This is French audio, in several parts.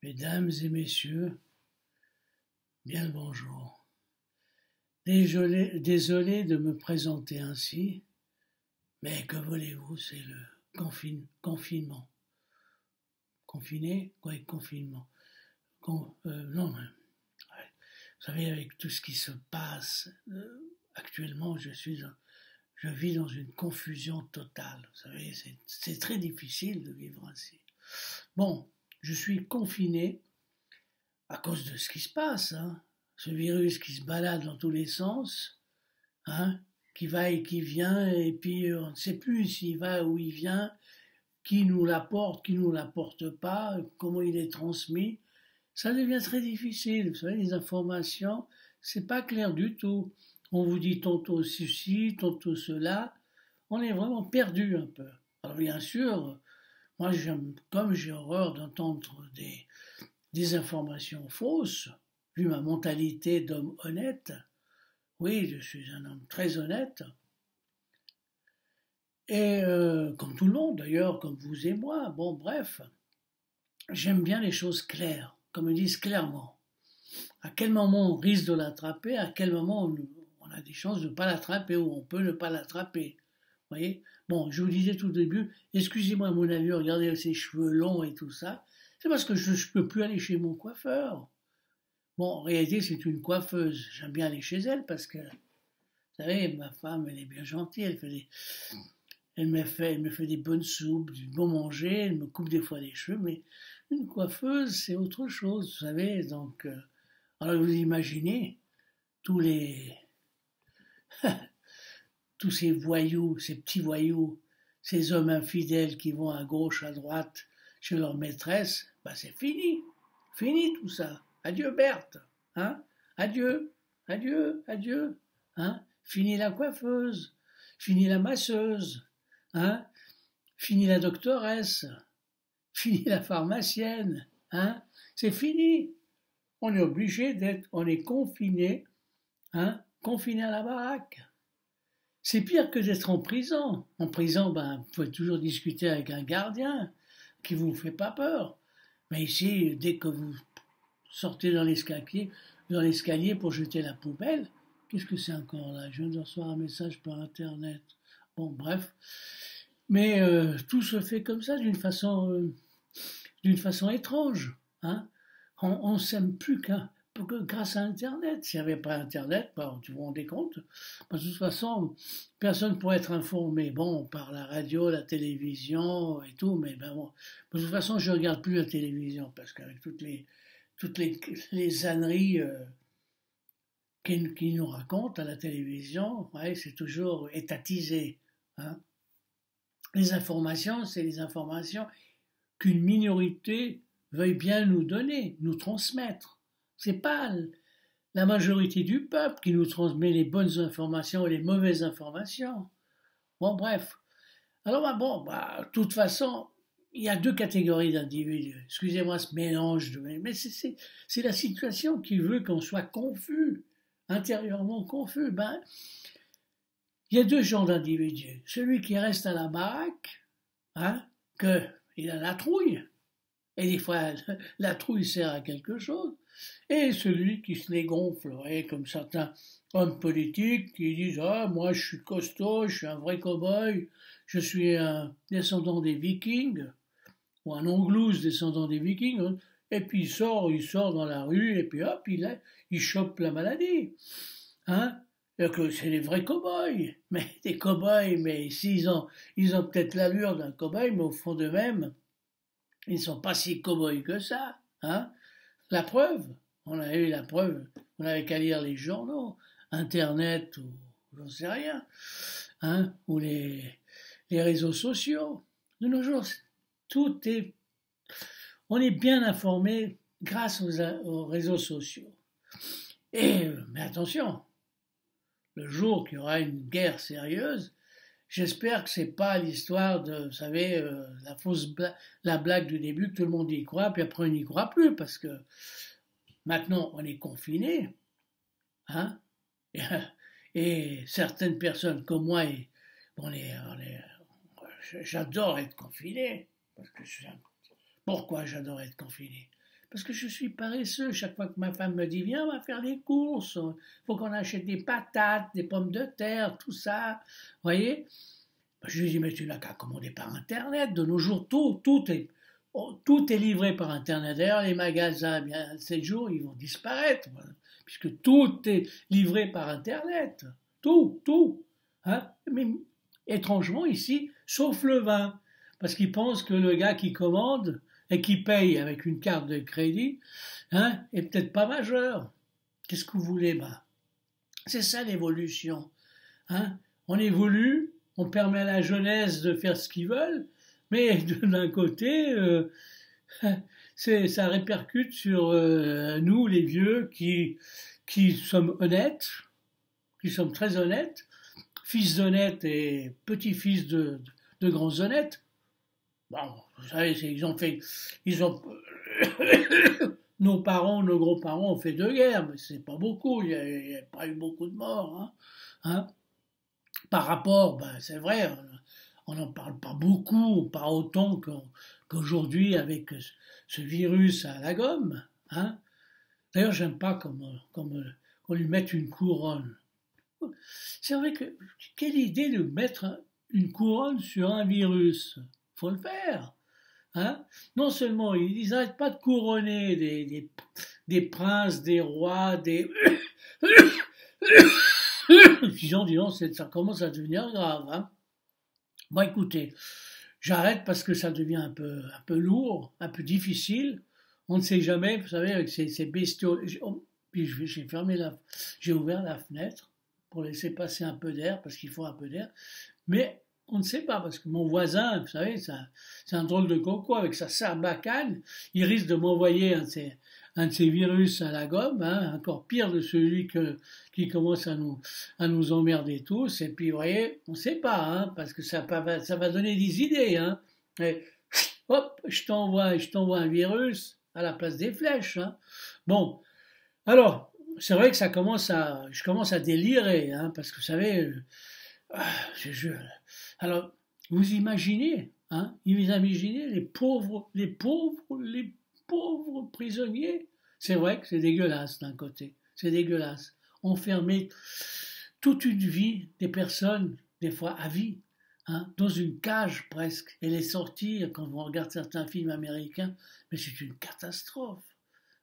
Mesdames et messieurs, bien le bonjour. Désolé de me présenter ainsi, mais que voulez-vous, c'est le confinement. Confiné? Oui, confinement. Non, mais, ouais. Vous savez, avec tout ce qui se passe, actuellement, je vis dans une confusion totale. Vous savez, c'est très difficile de vivre ainsi. Bon, je suis confiné à cause de ce qui se passe, hein. Ce virus qui se balade dans tous les sens, hein, qui va et qui vient, et puis on ne sait plus s'il va ou il vient, qui nous l'apporte, qui nous l'apporte pas, comment il est transmis. Ça devient très difficile. Vous savez, les informations, c'est pas clair du tout. On vous dit tantôt ceci, tantôt cela. On est vraiment perdu un peu. Alors bien sûr, moi, comme j'ai horreur d'entendre des informations fausses, vu ma mentalité d'homme honnête, oui, je suis un homme très honnête, et comme tout le monde d'ailleurs, comme vous et moi, bon bref, j'aime bien les choses claires, comme ils disent clairement. À quel moment on risque de l'attraper, à quel moment on a des chances de ne pas l'attraper ou on peut ne pas l'attraper. Vous voyez? Bon, je vous disais tout au début, excusez-moi mon avis, regardez ses cheveux longs et tout ça, c'est parce que je ne peux plus aller chez mon coiffeur. Bon, en réalité, c'est une coiffeuse. J'aime bien aller chez elle parce que, vous savez, ma femme, elle est bien gentille. Elle me fait des bonnes soupes, du bon manger. Elle me coupe des fois les cheveux. Mais une coiffeuse, c'est autre chose, vous savez. Donc, alors vous imaginez tous les, tous ces voyous, ces petits voyous, ces hommes infidèles qui vont à gauche, à droite chez leur maîtresse. Ben, c'est fini. Fini tout ça. Adieu Berthe, hein? Adieu, adieu, adieu, hein? Fini la coiffeuse, fini la masseuse, hein? Fini la doctoresse, fini la pharmacienne, hein? C'est fini. On est obligé on est confiné, hein? Confiné à la baraque. C'est pire que d'être en prison. En prison, ben, vous pouvez toujours discuter avec un gardien qui vous fait pas peur. Mais ici, dès que vous sortez dans l'escalier pour jeter la poubelle. Qu'est-ce que c'est encore là? Je viens de recevoir un message par Internet. Bon, bref. Mais tout se fait comme ça, d'une façon étrange. Hein. On ne s'aime plus que grâce à Internet. S'il n'y avait pas Internet, bah, tu vous rendez compte? De toute façon, personne ne pourrait être informé. Bon, par la radio, la télévision et tout, mais ben bon. De toute façon, je ne regarde plus la télévision parce qu'avec toutes les âneries qu'ils nous racontent à la télévision, ouais, c'est toujours étatisé. Hein. Les informations, c'est les informations qu'une minorité veuille bien nous donner, nous transmettre. C'est pas la majorité du peuple qui nous transmet les bonnes informations et les mauvaises informations. Bon, bref. Alors, de toute façon, il y a deux catégories d'individus. Excusez-moi ce mélange mais c'est la situation qui veut qu'on soit confus, intérieurement confus. Ben, il y a deux genres d'individus. Celui qui reste à la baraque, hein, il a la trouille, et des fois la trouille sert à quelque chose, et celui qui se les gonfle, ouais, comme certains hommes politiques qui disent ah moi je suis costaud, je suis un vrai cow-boy, je suis un descendant des Vikings ou un Anglouse descendant des Vikings, hein, et puis il sort dans la rue et puis hop il chope la maladie, hein. C'est les vrais cow-boys, mais des cow-boys, mais ils ont peut-être l'allure d'un cow-boy, mais au fond d'eux-mêmes, ils ne sont pas si cow-boys que ça, hein. La preuve, on a eu la preuve, on n'avait qu'à lire les journaux, Internet ou j'en sais rien, hein, ou les réseaux sociaux. De nos jours, on est bien informé grâce aux réseaux sociaux. Mais attention, le jour qu'il y aura une guerre sérieuse, j'espère que c'est pas l'histoire de, vous savez, la blague du début que tout le monde y croit, puis après on n'y croit plus parce que maintenant on est confiné, hein, et certaines personnes comme moi, j'adore être confiné, parce que pourquoi j'adore être confiné? Parce que je suis paresseux. Chaque fois que ma femme me dit, viens, on va faire les courses, faut qu'on achète des patates, des pommes de terre, tout ça. Vous voyez? Je lui dis, mais tu n'as qu'à commander par Internet. De nos jours, tout est livré par Internet. D'ailleurs, les magasins, bien, 7 jours, ils vont disparaître, voilà, puisque tout est livré par Internet. Tout. Hein? Mais étrangement, ici, sauf le vin. Parce qu'ils pensent que le gars qui commande et qui paye avec une carte de crédit, hein, est peut-être pas majeur. Qu'est-ce que vous voulez? C'est ça l'évolution. Hein? On évolue, on permet à la jeunesse de faire ce qu'ils veulent, mais d'un côté, ça répercute sur nous, les vieux, qui sommes honnêtes, qui sommes très honnêtes, fils d'honnêtes et petits-fils de grands honnêtes. Bon, vous savez, nos parents, nos grands-parents ont fait 2 guerres, mais c'est pas beaucoup, il n'y a pas eu beaucoup de morts. Hein. Par rapport, c'est vrai, on n'en parle pas beaucoup, pas autant qu'aujourd'hui avec ce virus à la gomme. Hein. D'ailleurs, j'aime pas qu'on lui mette une couronne. C'est vrai que, quelle idée de mettre une couronne sur un virus? Faut le faire. Hein? Non seulement ils n'arrêtent pas de couronner des princes, des rois, des... disons, ça commence à devenir grave. Hein? Bon, écoutez, j'arrête parce que ça devient un peu lourd, un peu difficile. On ne sait jamais, vous savez, avec ces bestiaux. Puis j'ai ouvert la fenêtre pour laisser passer un peu d'air, parce qu'il faut un peu d'air. Mais on ne sait pas, parce que mon voisin, vous savez, c'est un drôle de coco avec sa sarbacane. Il risque de m'envoyer un de ces virus à la gomme, hein, encore pire de celui qui commence à nous emmerder tous. Et puis, vous voyez, on ne sait pas, hein, parce que ça va donner des idées. Hein. Et, hop, je t'envoie un virus à la place des flèches. Hein. Bon, alors, c'est vrai que je commence à délirer, hein, parce que vous savez, alors, vous imaginez les pauvres prisonniers. C'est vrai que c'est dégueulasse d'un côté, c'est dégueulasse. Enfermer toute une vie des personnes, des fois à vie, hein, dans une cage presque. Et les sorties, quand on regarde certains films américains, mais c'est une catastrophe.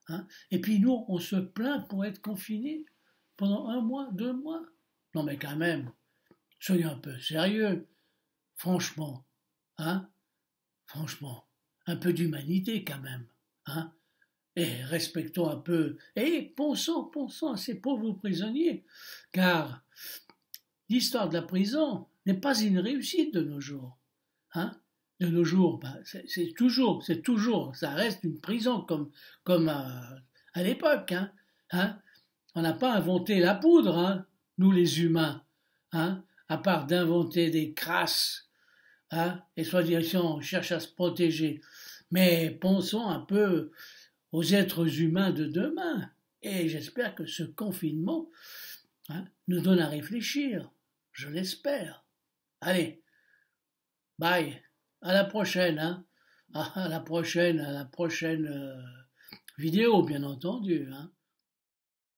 Hein. Et puis nous, on se plaint pour être confinés pendant 1 mois, 2 mois. Non mais quand même, soyez un peu sérieux. Franchement, hein, franchement, un peu d'humanité quand même, hein, et respectons un peu, et pensons à ces pauvres prisonniers, car l'histoire de la prison n'est pas une réussite de nos jours, hein. De nos jours, c'est toujours, ça reste une prison comme à l'époque, hein. On n'a pas inventé la poudre, hein, nous les humains, hein, à part d'inventer des crasses. Hein, et soi-disant, on cherche à se protéger. Mais pensons un peu aux êtres humains de demain. Et j'espère que ce confinement, hein, nous donne à réfléchir. Je l'espère. Allez, bye. À la prochaine. Hein. À la prochaine vidéo, bien entendu. Hein.